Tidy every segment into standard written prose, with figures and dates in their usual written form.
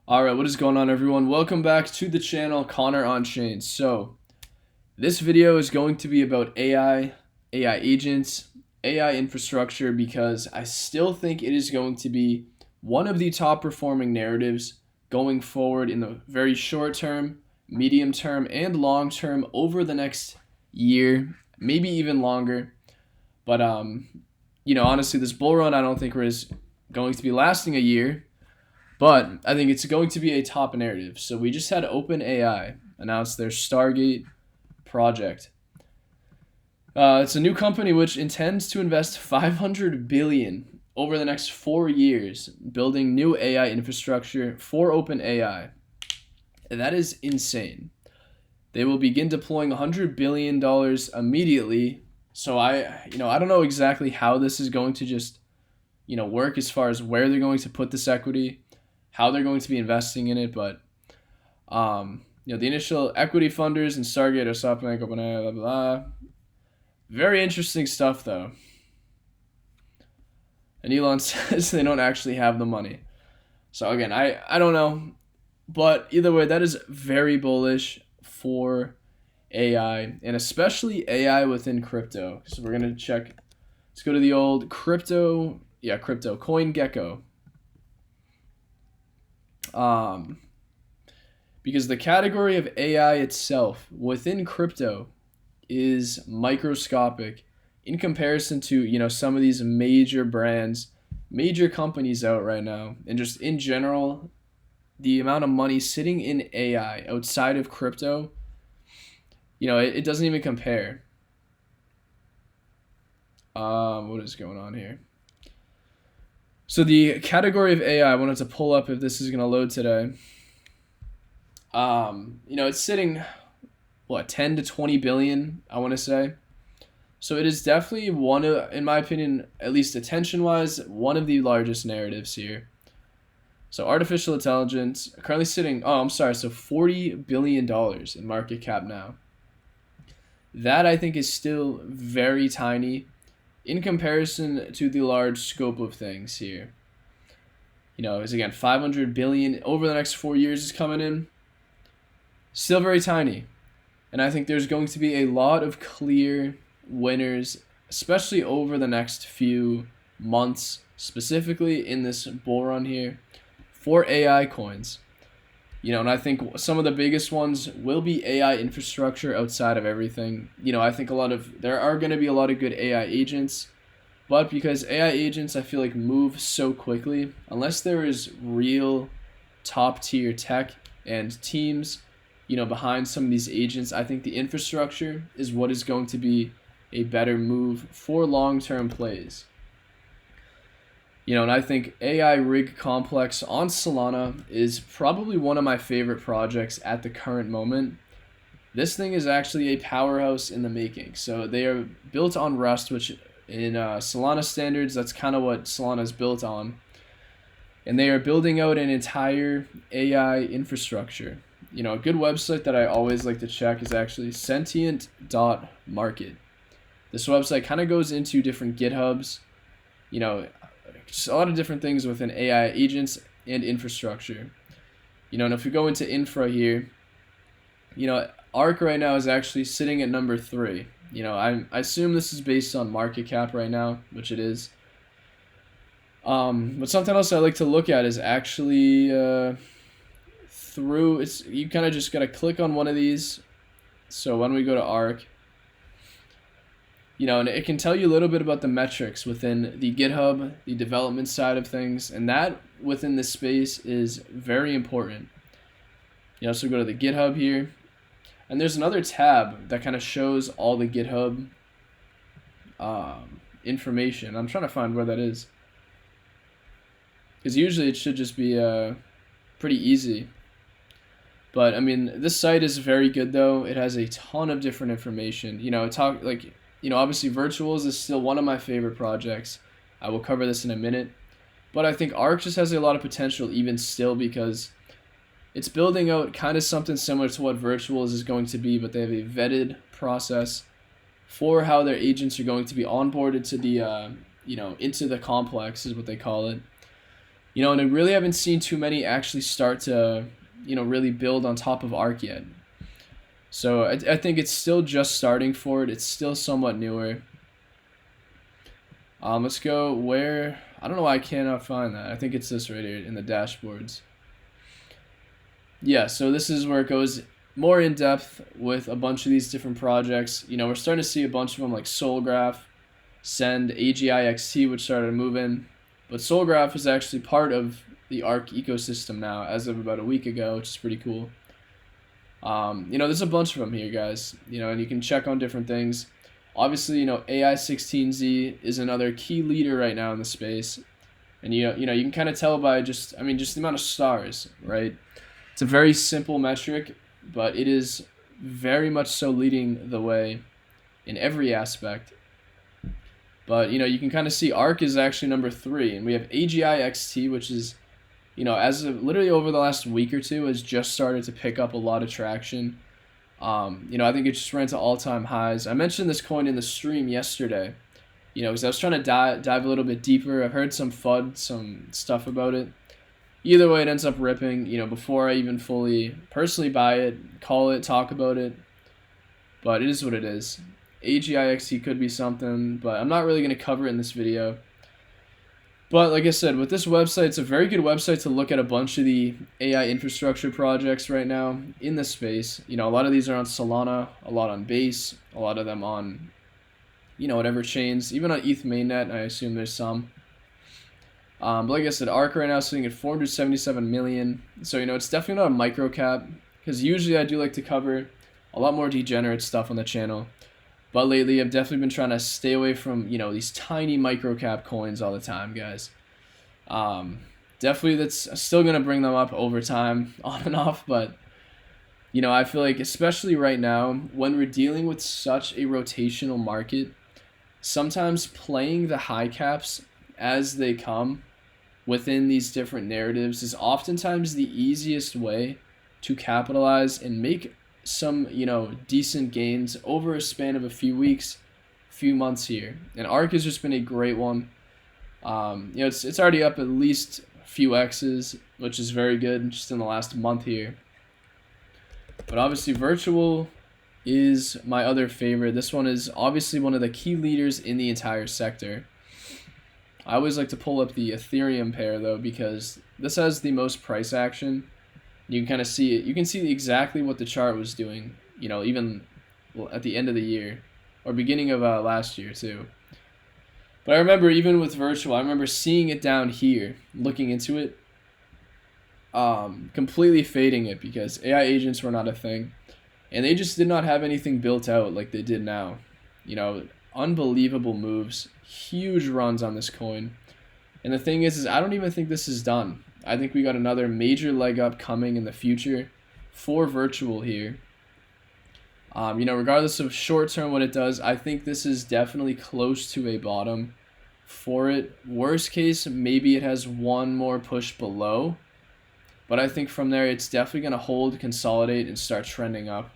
Alright, what is going on everyone? Welcome back to the channel Connor on Chain. So, this video is going to be about AI agents, AI infrastructure because I still think it is going to be one of the top performing narratives going forward in the very short term, medium term, and long term over the next year, maybe even longer. But honestly, this bull run I don't think is going to be lasting a year. But I think it's going to be a top narrative. So we just had OpenAI announce their Stargate project. It's a new company which intends to invest 500 billion over the next 4 years building new AI infrastructure for OpenAI. And that is insane. They will begin deploying $100 billion immediately. So I don't know exactly how this is going to just, work as far as where they're going to put this equity, how they're going to be investing in it, but the initial equity funders in Stargate are SoftBank, OpenAI, blah, blah, blah. Very interesting stuff, though. And Elon says they don't actually have the money. So again, I don't know, but either way, that is very bullish for AI, and especially AI within crypto. So we're gonna check. Let's go to the old crypto CoinGecko. Because the category of AI itself within crypto is microscopic in comparison to some of these major brands, major companies out right now, and just in general, the amount of money sitting in AI outside of crypto, it doesn't even compare. What is going on here? So the category of AI, I wanted to pull up if this is going to load today. It's sitting, 10 to 20 billion, I want to say. So it is definitely one of, in my opinion, at least attention-wise, one of the largest narratives here. So artificial intelligence, currently sitting, so $40 billion in market cap now. That I think is still very tiny in comparison to the large scope of things here. Is again 500 billion over the next 4 years is coming in. Still very tiny. And I think there's going to be a lot of clear winners, especially over the next few months, specifically in this bull run here for AI coins. And I think some of the biggest ones will be AI infrastructure outside of everything. I think there are going to be a lot of good AI agents, but because AI agents, I feel like move so quickly, unless there is real top tier tech and teams, behind some of these agents, I think the infrastructure is what is going to be a better move for long-term plays. And I think AI Rig Complex on Solana is probably one of my favorite projects at the current moment. This thing is actually a powerhouse in the making. So they are built on Rust, which in Solana standards, that's kind of what Solana is built on. And they are building out an entire AI infrastructure. A good website that I always like to check is actually sentient.market. This website kind of goes into different GitHubs, just a lot of different things within AI agents and infrastructure. And if we go into Infra here, ARC right now is actually sitting at number 3. I assume this is based on market cap right now, which it is. But something else I like to look at is actually you kind of just got to click on one of these. So when we go to ARC, and it can tell you a little bit about the metrics within the GitHub, the development side of things, and that within this space is very important. So go to the GitHub here, and there's another tab that kind of shows all the GitHub information. I'm trying to find where that is, because usually it should just be pretty easy. But I mean, this site is very good though. It has a ton of different information. Obviously Virtuals is still one of my favorite projects. I will cover this in a minute. But I think ARC just has a lot of potential even still because it's building out kind of something similar to what Virtuals is going to be, but they have a vetted process for how their agents are going to be onboarded to the, into the complex is what they call it. And I really haven't seen too many actually start to, really build on top of Arc yet. So I think it's still just starting for it. It's still somewhat newer. Let's go where, I don't know why I cannot find that. I think it's this right here in the dashboards. Yeah, so this is where it goes more in depth with a bunch of these different projects. We're starting to see a bunch of them like SolGraph, Send, AGIXT, which started moving. But SolGraph is actually part of the Arc ecosystem now as of about a week ago, which is pretty cool. There's a bunch of them here, guys, and you can check on different things. Obviously, AI16Z is another key leader right now in the space. And, you can kind of tell by just the amount of stars, right? It's a very simple metric, but it is very much so leading the way in every aspect. But, you can kind of see Arc is actually number 3, and we have AGIXT, which is, as of literally over the last week or two, has just started to pick up a lot of traction. I think it just ran to all-time highs. I mentioned this coin in the stream yesterday, because I was trying to dive a little bit deeper. I've heard some stuff about it. Either way, it ends up ripping, before I even fully personally buy it, call it, talk about it. But it is what it is. AGIXT could be something, but I'm not really going to cover it in this video. But like I said, with this website, it's a very good website to look at a bunch of the AI infrastructure projects right now in the space. A lot of these are on Solana, a lot on Base, a lot of them on, whatever chains. Even on ETH mainnet, I assume there's some. But like I said, Arc right now is sitting at 477 million. So, it's definitely not a micro cap, because usually I do like to cover a lot more degenerate stuff on the channel. But lately, I've definitely been trying to stay away from, these tiny micro-cap coins all the time, guys. Definitely, that's still going to bring them up over time, on and off. But, I feel like, especially right now, when we're dealing with such a rotational market, sometimes playing the high caps as they come within these different narratives is oftentimes the easiest way to capitalize and make some decent gains over a span of a few weeks, few months here. And Arc has just been a great one. It's already up at least a few X's, which is very good just in the last month here. But obviously Virtual is my other favorite. This one is obviously one of the key leaders in the entire sector. I always like to pull up the Ethereum pair though, because this has the most price action. You can kind of see it. You can see exactly what the chart was doing, even at the end of the year or beginning of last year too. But I remember even with Virtual, I remember seeing it down here, looking into it, completely fading it because AI agents were not a thing. And they just did not have anything built out like they did now. Unbelievable moves, huge runs on this coin. And the thing is I don't even think this is done. I think we got another major leg up coming in the future for Virtual here. Regardless of short term what it does, I think this is definitely close to a bottom for it. Worst case, maybe it has one more push below. But I think from there, it's definitely going to hold, consolidate, and start trending up.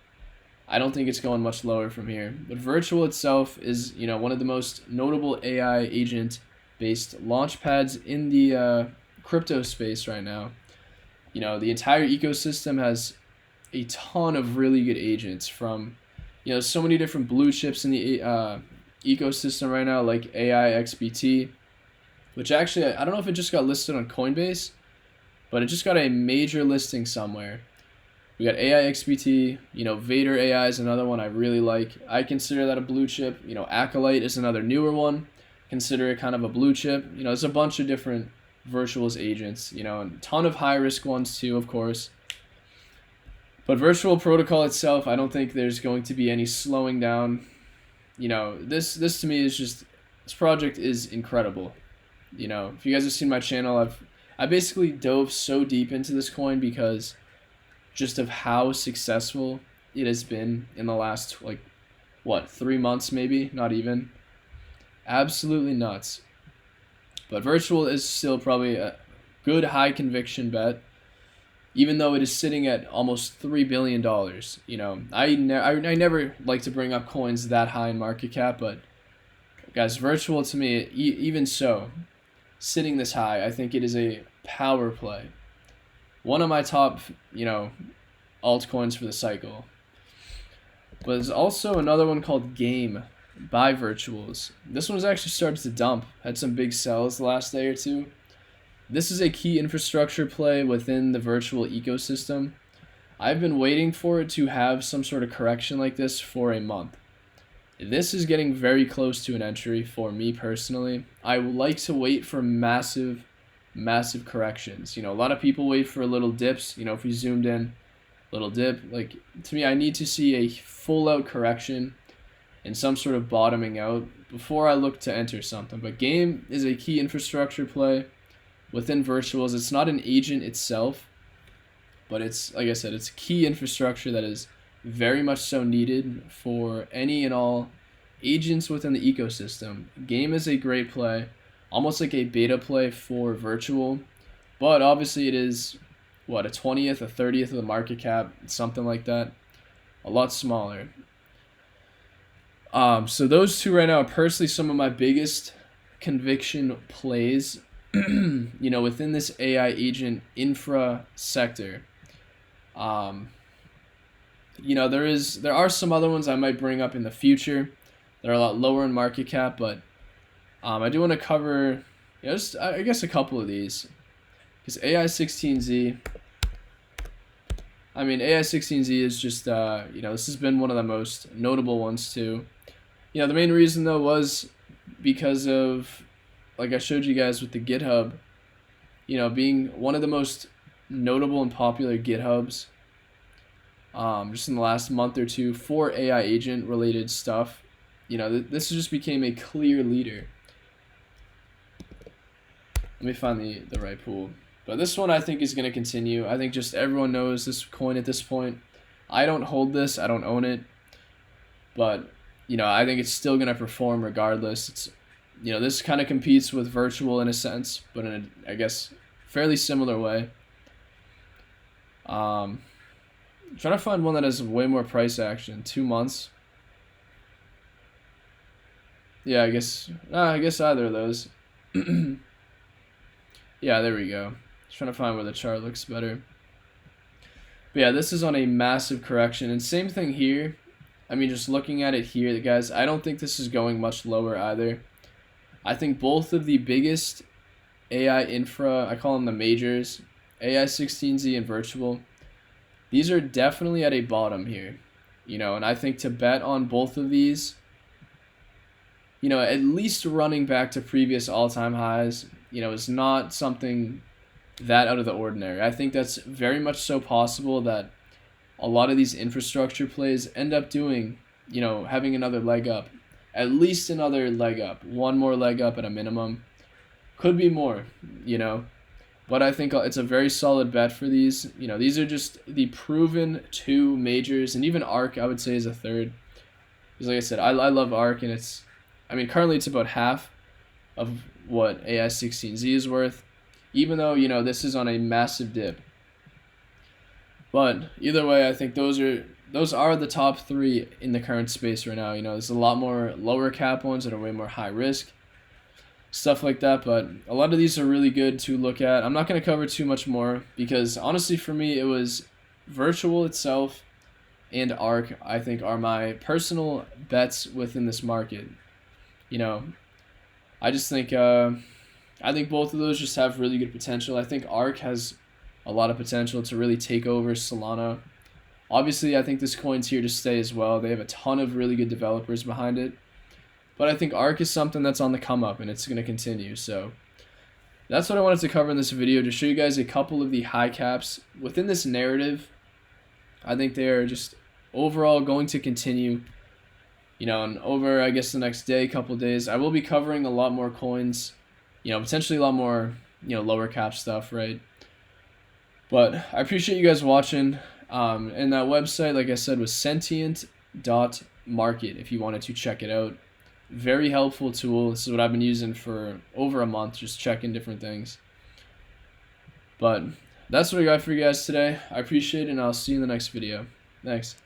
I don't think it's going much lower from here. But Virtual itself is, one of the most notable AI agent-based launch pads in the crypto space right now. The entire ecosystem has a ton of really good agents from, so many different blue chips in the ecosystem right now, like AIXBT, which actually, I don't know if it just got listed on Coinbase, but it just got a major listing somewhere. We got AIXBT, Vader AI is another one I really like. I consider that a blue chip. Acolyte is another newer one. Consider it kind of a blue chip. There's a bunch of different Virtual's agents, and a ton of high risk ones too, of course. But Virtual protocol itself, I don't think there's going to be any slowing down. This to me is just, this project is incredible. If you guys have seen my channel, I basically dove so deep into this coin because just of how successful it has been in the last 3 months maybe, not even. Absolutely nuts. But Virtual is still probably a good high conviction bet, even though it is sitting at almost $3 billion. I never like to bring up coins that high in market cap, but guys, Virtual to me, even so, sitting this high, I think it is a Power Play. One of my top, altcoins for the cycle. But there's also another one called Game by Virtuals. This one's actually started to dump. Had some big sells the last day or two. This is a key infrastructure play within the virtual ecosystem. I've been waiting for it to have some sort of correction like this for a month. This is getting very close to an entry for me personally. I like to wait for massive corrections. A lot of people wait for little dips. If we zoomed in, little dip. Like, to me, I need to see a full out correction and some sort of bottoming out before I look to enter something. But Game is a key infrastructure play within virtuals. It's not an agent itself, but it's, like I said, it's key infrastructure that is very much so needed for any and all agents within the ecosystem. Game is a great play, almost like a beta play for virtual, but obviously it is, a 20th, a 30th of the market cap, something like that, a lot smaller. So those two right now are personally some of my biggest conviction plays, within this AI agent infra sector. There are some other ones I might bring up in the future that are a lot lower in market cap, but I do want to cover, just I guess a couple of these, because AI16Z. AI16Z is just this has been one of the most notable ones too. The main reason though was because of, like I showed you guys with the GitHub, being one of the most notable and popular GitHubs just in the last month or two for AI agent related stuff. This just became a clear leader. Let me find the right pool. But this one I think is going to continue. I think just everyone knows this coin at this point. I don't hold this. I don't own it. But, I think it's still going to perform regardless. It's, this kind of competes with virtual in a sense, but in a, I guess, fairly similar way. I'm trying to find one that has way more price action. 2 months. Yeah, I guess either of those. Yeah, there we go. Just trying to find where the chart looks better. But yeah, this is on a massive correction. And same thing here. Just looking at it here, guys, I don't think this is going much lower either. I think both of the biggest AI infra, I call them the majors, AI16Z and Virtual, these are definitely at a bottom here. And I think to bet on both of these, at least running back to previous all-time highs, is not something that out of the ordinary. I think that's very much so possible that a lot of these infrastructure plays end up doing, having another leg up, at least another leg up, one more leg up at a minimum, could be more, but I think it's a very solid bet for these. These are just the proven two majors, and even ARK I would say is a third, because like I said, I love ARK, and it's, currently it's about half of what AI16Z is worth, even though, this is on a massive dip. But either way, I think those are the top three in the current space right now. There's a lot more lower cap ones that are way more high risk, stuff like that, but a lot of these are really good to look at. I'm not going to cover too much more because honestly for me it was Virtual itself and ARK, I think, are my personal bets within this market. I just think I think both of those just have really good potential. I think ARK has a lot of potential to really take over Solana. Obviously, I think this coin's here to stay as well. They have a ton of really good developers behind it. But I think ARK is something that's on the come up, and it's going to continue. So that's what I wanted to cover in this video, to show you guys a couple of the high caps within this narrative. I think they are just overall going to continue. And over, I guess, the next day, couple days, I will be covering a lot more coins, potentially a lot more, lower cap stuff, right? But I appreciate you guys watching. And that website, like I said, was sentient.market if you wanted to check it out. Very helpful tool. This is what I've been using for over a month, just checking different things. But that's what I got for you guys today. I appreciate it, and I'll see you in the next video. Thanks.